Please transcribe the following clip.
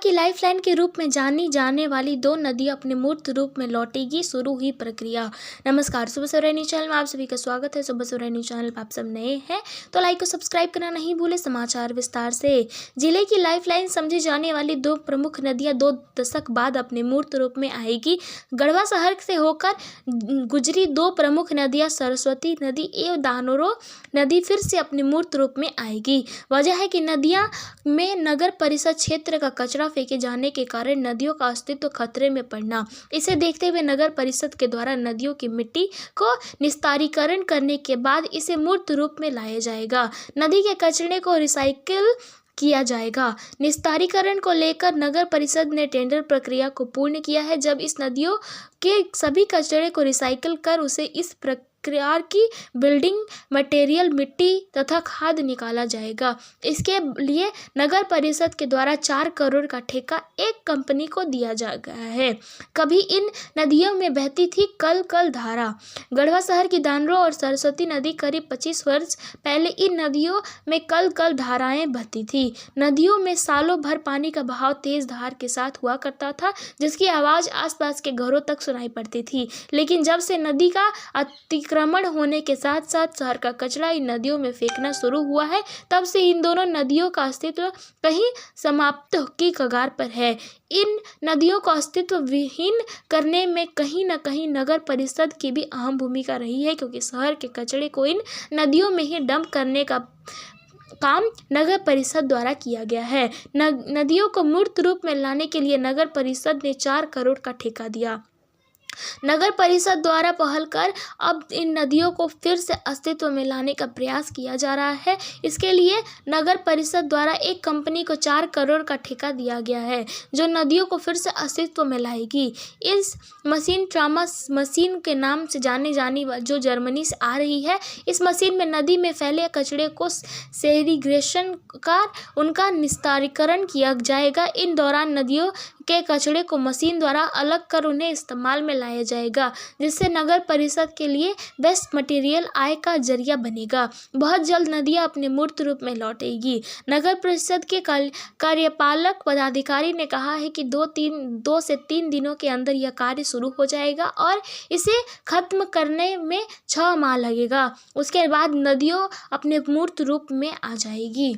की लाइफलाइन के रूप में जानी जाने वाली दो नदियां अपने मूर्त रूप में लौटेगी, शुरू हुई प्रक्रिया। नमस्कार, सुबह सवेरा न्यूज चैनल में आप सभी का स्वागत है। सुबह सवेरा न्यूज चैनल पर आप सब नए हैं तो लाइक और सब्सक्राइब करना नहीं भूले। समाचार विस्तार से। जिले की लाइफलाइन समझी जाने वाली दो प्रमुख नदियां 2 दशक बाद अपने मूर्त रूप में आएगी। गढ़वा शहर से होकर गुजरी दो प्रमुख नदियां सरस्वती नदी एवं दानोरो नदी फिर से अपने मूर्त रूप में आएगी। वजह है कि नदियां में नगर परिषद क्षेत्र का कचरा फेंके जाने के कारण नदियों का अस्तित्व खतरे में पड़ना। इसे देखते हुए नगर परिषद के द्वारा नदियों की मिट्टी को निस्तारीकरण करने के बाद इसे मूर्त रूप में लाया जाएगा। नदी के कचरे को रिसाइकिल किया जाएगा। निस्तारीकरण को लेकर नगर परिषद ने टेंडर प्रक्रिया को पूर्ण किया है। जब इस नदियों के सभी कचरे को रिसाइकिल कर उसे इस प्रक्रिया की बिल्डिंग मटेरियल, मिट्टी तथा खाद निकाला जाएगा। इसके लिए नगर परिषद के द्वारा 4 करोड़ का ठेका एक कंपनी को दिया जा गया है। कभी इन नदियों में बहती थी कल धारा। गढ़वा शहर की दानरो और सरस्वती नदी करीब 25 वर्ष पहले इन नदियों में कल धाराएं बहती थी। नदियों में सालों भर पानी का बहाव तेज धार के साथ हुआ करता था, जिसकी आवाज आसपास के घरों तक सुनाई पड़ती थी। लेकिन जब से नदी का अतिक्रमण होने के साथ साथ शहर का कचरा इन नदियों में फेंकना शुरू हुआ है, तब से इन दोनों नदियों का अस्तित्व कहीं समाप्त की कगार पर है। इन नदियों को अस्तित्व विहीन करने में कहीं न कहीं नगर परिषद की भी अहम भूमिका रही है, क्योंकि शहर के कचरे को इन नदियों में ही डंप करने का काम नगर परिषद द्वारा किया गया है। नदियों को मूर्त रूप में लाने के लिए नगर परिषद ने 4 करोड़ का ठेका दिया। नगर परिषद द्वारा पहल कर अब इन नदियों को फिर से अस्तित्व में लाने का प्रयास किया जा रहा है। इसके लिए नगर परिषद द्वारा एक कंपनी को 4 करोड़ का ठेका दिया गया है, जो नदियों को फिर से अस्तित्व में लाएगी। इस मशीन ट्रामा मशीन के नाम से जानी जो जर्मनी से आ रही है। इस मशीन में नदी में फैले कचरे को सेग्रीगेशन कर उनका निस्तारीकरण किया जाएगा। इन दौरान नदियों के कचरे को मशीन द्वारा अलग कर उन्हें इस्तेमाल में लाया जाएगा, जिससे नगर परिषद के लिए वेस्ट मटेरियल आय का जरिया बनेगा। बहुत जल्द नदियां अपने मूर्त रूप में लौटेगी। नगर परिषद के कार्यपालक पदाधिकारी ने कहा है कि 2 से 3 दिनों के अंदर यह कार्य शुरू हो जाएगा और इसे खत्म करने में 6 माह लगेगा। उसके बाद नदियों अपने मूर्त रूप में आ जाएगी।